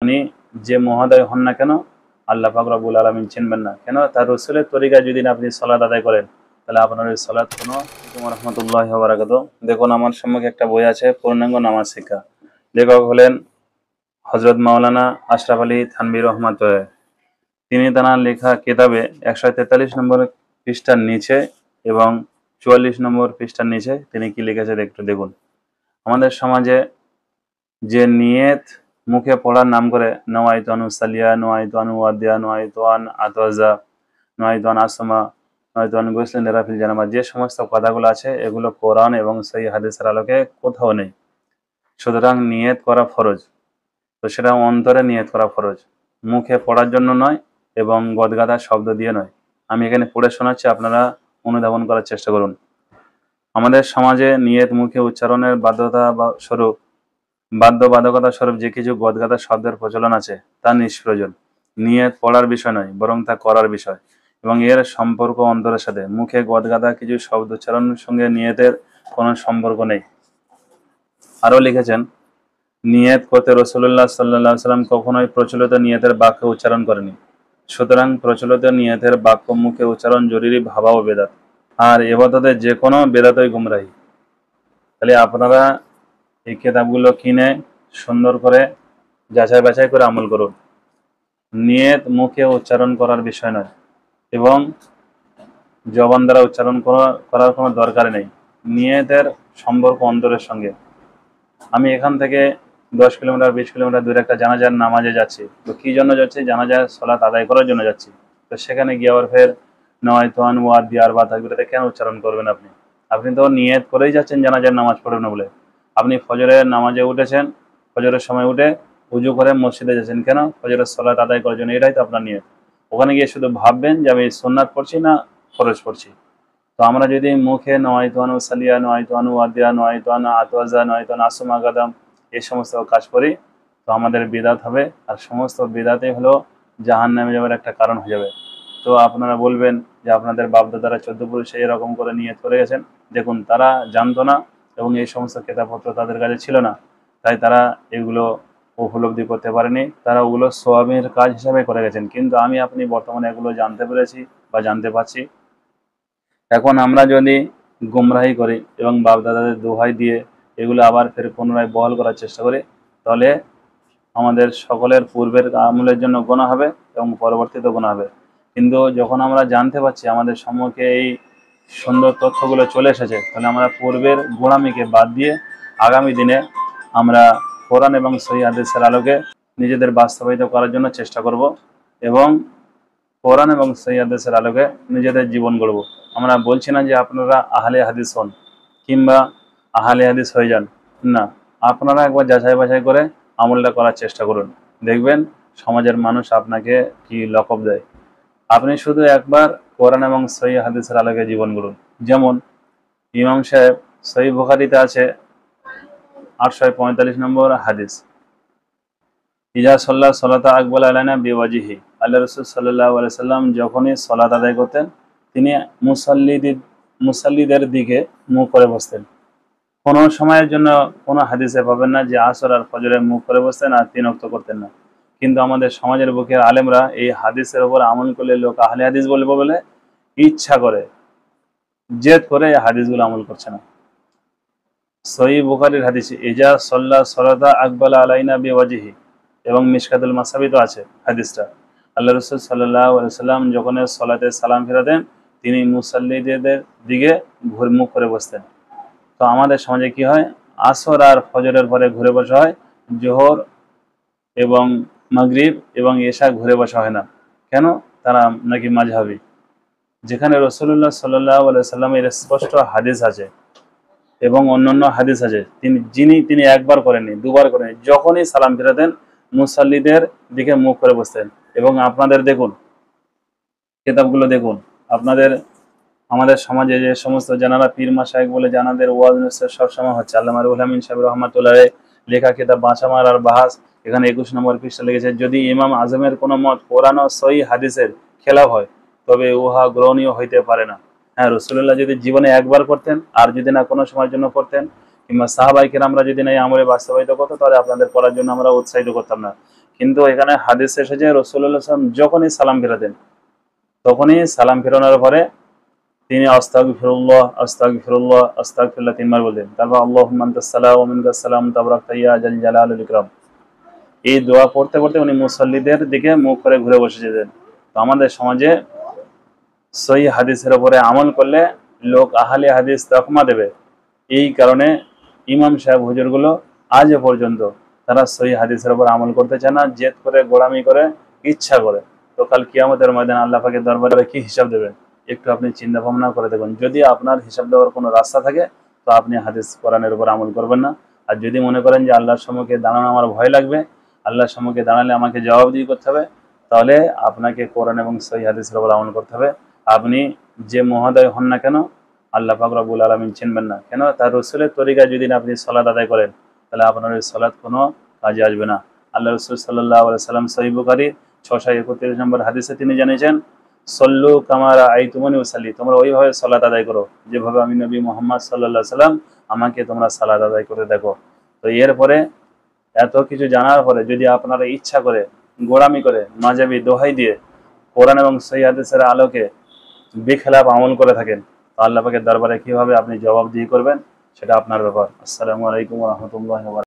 আপনি যে মহোদয় হন না কেন, আল্লাহ পাক রব্বুল আলামিন চিনবেন না কেন। তার রসুলের তরিকায় যদি আপনি সালাত আদায় করেন, তাহলে আপনার ওই সালাত কোনো রাহমাতুল্লাহি ওয়া বারাকাতুহু। দেখুন, আমার সম্মুখে একটা বই আছে, পূর্ণাঙ্গ নামাজ শিক্ষা। লেখক হলেন হযরত মাওলানা আশরাফ আলী থানভী রহমাতুল্লাহ। তিনি তার লেখা কিতাবে 143 নম্বর পৃষ্ঠার নিচে এবং 44 নম্বর পৃষ্ঠার নিচে তিনি কি লিখেছে একটু দেখুন। আমাদের সমাজে যে নিয়ত মুখে পড়ার নাম করে নওয়াইতু আন উসাল্লিয়া, নওয়াইতু আন উয়াদ্দিয়া, নওয়াইতু আন আতাওয়াজ্জা, নওয়াইতু আন আসমা, নওয়াইতু আন গুসলিন লিরাফিল জানামা, যে সমস্ত কথাগুলো আছে এগুলো কোরআন এবং সহিহ হাদিসের আলোকে কোথাও নেই। সুতরাং নিয়ত করা ফরজ, তো সেটা অন্তরে নিয়ত করা ফরজ, মুখে পড়ার জন্য নয় এবং গদগাদা শব্দ দিয়ে নয়। আমি এখানে পড়ে শোনাচ্ছি, আপনারা অনুধাবন করার চেষ্টা করুন। আমাদের সমাজে নিয়ত মুখে উচ্চারণের বাধ্যবাধকতা স্বরূপ যে কিছু গদগাদা শব্দের প্রচলন আছে তা নিষ্প্রয়োজন। নিয়ত পড়ার বিষয় নয়, বরং তা করার বিষয়, এবং এর সম্পর্ক অন্তরের সাথে। মুখে গদগাদা কিছু শব্দ উচ্চারণের সঙ্গে নিয়তের কোনো সম্পর্ক নেই। আরও লিখেছেন, নিয়ত করতে রাসূলুল্লাহ সাল্লাল্লাহু আলাইহি ওয়াসাল্লাম কখনোই প্রচলিত নিয়তের বাক্য উচ্চারণ করেনি। সুতরাং প্রচলিত নিয়তের বাক্য মুখে উচ্চারণ জরুরি ভাবাও বেদাত, আর ইবাদতের যে কোনো বেদাতই গুমরাহি। তাহলে আপনারা এই কিতাবগুলো কিনে সুন্দর করে যাচাই বাছাই করে আমল করুন। নিয়ত মুখে উচ্চারণ করার বিষয় নয় এবং জবান দ্বারা উচ্চারণ করার কোনো দরকার নেই। নিয়তের সম্পর্ক অন্তরের সঙ্গে। আমি এখান থেকে 10 কিলোমিটার 20 কিলোমিটার দূরে একটা জানাজার নামাজে যাচ্ছি, তো কি জন্য যাচ্ছি? জানাজার সালাত আদায় করার জন্য যাচ্ছি। তো সেখানে গিয়ে আবার ফের নওয়াইতু আন উয়াদ্দিয়া আর বা তাকবীরতে কেন উচ্চারণ করবেন? আপনি তো নিয়ত করেই যাচ্ছেন জানাজার নামাজ পড়বেন বলে। আপনি ফজরের নামাজে উঠেছেন, ফজরের সময় উঠে উজু করে মসজিদে যাচ্ছেন কেন? ফজরের সালাত আদায় করার জন্য, এটাই তো আপনার নিয়ত। ওখানে গিয়ে শুধু ভাববেন যে আমি সুন্নাত পড়ছি না ফরজ পড়ছি। তো আমরা যদি মুখে নওয়াইতু আন উসাল্লিয়া, নওয়াইতু আন উয়াদ্দিয়া, নওয়াইতু আন আতাওয়াজ্জা, নওয়াইতু আন আসমা গাদাম, এই সমস্ত কাজ করি, তো আমাদের বিদাত হবে, আর সমস্ত বিদাতই হলো জাহান্নামে যাওয়ার একটা কারণ হয়ে যাবে। তো আপনারা বলবেন যে আপনাদের বাপদাদারা 14 পুরুষে এরকম করে নিয়ত করে গেছেন। দেখুন, তারা জানতো না এবং এই সমস্ত কিতাবপত্র তাদের কাছে ছিল না, তাই তারা এগুলো উপলব্ধি করতে পারেনি। তারা ওগুলো সওয়াবের কাজ হিসাবে করে গেছেন, কিন্তু আমি আপনি বর্তমানে এগুলো জানতে পেরেছি বা জানতে পারছি। এখন আমরা যদি গুমরাহি করি এবং বাপদাদাদের দোহাই দিয়ে এগুলো আবার ফের পুনরায় বহাল করার চেষ্টা করি, তাহলে আমাদের সকলের পূর্বের আমলের জন্য গুনাহ হবে এবং পরবর্তীতে গুনাহ হবে। কিন্তু যখন আমরা জানতে পারছি আমাদের সম্মুখে এই সুন্দর তথ্যগুলো চলে এসেছে, তাহলে আমরা পূর্বের গোঁড়ামিকে বাদ দিয়ে আগামী দিনে আমরা কোরআন এবং সহিহ হাদিসের আলোকে নিজেদের বাস্তবায়িত করার জন্য চেষ্টা করব এবং কোরআন এবং সহিহ হাদিসের আলোকে নিজেদের জীবন গড়ব। আমরা বলছি না যে আপনারা আহলে হাদিস হন কিংবা আহলে হাদিস হয়ে যান, না। আপনারা একবার যাচাই বাছাই করে আমলটা করার চেষ্টা করুন, দেখবেন সমাজের মানুষ আপনাকে কি লকব দেয়। আপনি শুধু একবার কোরআন এবং সহিহ হাদিসের আলোকে জীবন গড়ুন। যেমন ইমাম সাহেব সহিহ বুখারীতে আছে 845 নম্বর হাদিস, ইজা সাল্লাহ সালাতা আকবাল আলাইনা বিওয়াজিহি, আল্লাহ রাসূল সাল্লাল্লাহু আলাইহি সাল্লাম যখনই সালাত আদায় করতেন তিনি মুসাল্লিদের দিকে মুখ করে বসতেন। কোনো সময়ের জন্য কোনো হাদিসে পাবেন না যে আসর আর ফজরে মুখ করে বসতেন আর 3 ওয়াক্ত করতেন না। কিন্তু আমাদের সমাজের বুকের আলেমরা এই হাদিসের উপর আমল করলে লোক আহলে হাদিস বলবো বলে ইচ্ছা করে জেদ করে এই হাদিসগুলো আমল করছে না। সহিহ বুখারীর হাদিস, ইজা সাল্লা সালাতা আকবাল আলাইনা বিওয়াজিহি, এবং মিশকাতুল মাসাবি তো আছে হাদিসটা। আল্লাহ রাসূল সাল্লাল্লাহু আলাইহি সাল্লাম যখন সালাতে সালাম ফেরাতেন তিনি মুসাল্লিদের দিকে ঘুরে মুখ করে বসতেন। তো আমাদের সমাজে কি হয়? আসর আর ফজরের পরে ঘুরে বসা হয়, জোহর এবং মাগরিব এবং এশা ঘুরে বসা হয় না। কেন? তারা নাকি মাযহাবী, যেখানে রাসূলুল্লাহ সাল্লাল্লাহু আলাইহি সাল্লামের স্পষ্ট হাদিস আছে এবং অন্যান্য হাদিস আছে তিনি একবার করেননি, দুবার করেননি, যখনই সালাম ফেরাতেন মুসাল্লিদের দিকে মুখ করে বসতেন। এবং আপনাদের দেখুন, কিতাবগুলো দেখুন, আমাদের সমাজে যে সমস্ত জানারা পীর মাশায়েখ বলে জানাদের ওয়াজ নসিহত সবসময় হচ্ছে, আল্লামা রুহুল আমিন সাহেব রহমাতুল্লাহ আলাইহি লেখা কিতাব বাঁচামার আর বাহাস, এখানে 21 নম্বর পৃষ্ঠা লিখেছে, যদি ইমাম আজমের কোনো মত কোরআন ও সহিহ হাদিসের খেলাফ হয় তবে উহা গ্রহণীয় হইতে পারে না। হ্যাঁ, রাসূলুল্লাহ যদি জীবনে একবার করতেন আর যদি না কোনো সময়ের জন্য করতেন, কিংবা সাহাবায়ে কেরামরা যদি না এই আমলে বাস্তবায়িত করতো, তাহলে আপনাদের করার জন্য আমরা উৎসাহিত করতাম না। কিন্তু এখানে হাদিস এসেছে রাসূলুল্লাহ সাল্লাল্লাহু আলাইহি ওয়াসাল্লাম যখনই সালাম ফেরাতেন তখনই সালাম ফেরানোর পরে তিনি আস্তাগফিরুল্লাহ আস্তাগফিরুল্লাহ আস্তাগফিরুল্লাহ 3 বার বলতেন। তারপর আল্লাহুম্মা আনতাস সালাম ওয়া মিনকাস সালাম তাবারাকতা ইয়া জাল জালালি ওয়াল ইকরাম। এই দোয়া পড়তে পড়তে উনি মুসল্লিদের দিকে মুখ করে ঘুরে বসে যেতেন। তো আমাদের সমাজে সহি হাদিসের উপরে আমল করলে লোক আহলে হাদিস তকমা দেবে। এই কারণে ইমাম সাহেব হুজুরগুলো আজ পর্যন্ত তারা সহি হাদিসের উপর আমল করতে চায় না, জেদ করে, গোড়ামি করে, ইচ্ছা করে। তো কাল কিয়ামতের ময়দানে আল্লাহ পাকের দরবারে কি হিসাব দেবেন একটু আপনি চিন্তা ভাবনা করে দেখুন। যদি আপনার হিসাব দেওয়ার কোনো রাস্তা থাকে তো আপনি হাদিস কোরআনের উপর আমল করবেন না। আর যদি মনে করেন যে আল্লাহর সম্মুখে দাঁড়ানো আমার ভয় লাগবে, আল্লাহর সম্মুখে দাঁড়ালে আমাকে জবাবদিহি করতে হবে, তাহলে আপনাকে কোরআন এবং সহি হাদিসের উপর আমল করতে হবে। আপনি যে মহোদয় হন না কেন আল্লাহ পাক রব্বুল আলামিন চিনবেন না। কেন? তার রাসূলের তরিকায় যদি আপনি সালাত আদায় করেন তাহলে আপনার ওই সালাত কোনো কাজে আসবে না। আল্লাহ রাসূল সাল্লাল্লাহু আলাইহি সাল্লাম সহিহ বুখারী 631 নম্বর হাদিসে তিনি জানিয়েছেন, সল্লু কামা রাআইতুমুনি উসাল্লি, তোমরা ওইভাবে সালাত আদায় করো যেভাবে আমি নবী মুহাম্মদ সাল্লাল্লাহু আলাইহি সাল্লাম আমাকে তোমরা সালাত আদায় করে দেখো। তো এরপরে এত কিছু জানার পরে যদি আপনারা ইচ্ছা করে, গোড়ামি করে, মাযহাবি দোহাই দিয়ে কোরআন এবং সহিহ হাদিসের আলোকে বেখেলাফ আমল করে থাকেন, তো আল্লাহ পাকের দরবারে কিভাবে আপনি জবাবদিহি করবেন সেটা আপনার ব্যাপার। আসসালামু আলাইকুম ওয়া রাহমাতুল্লাহি ওয়া বারাকাতুহু।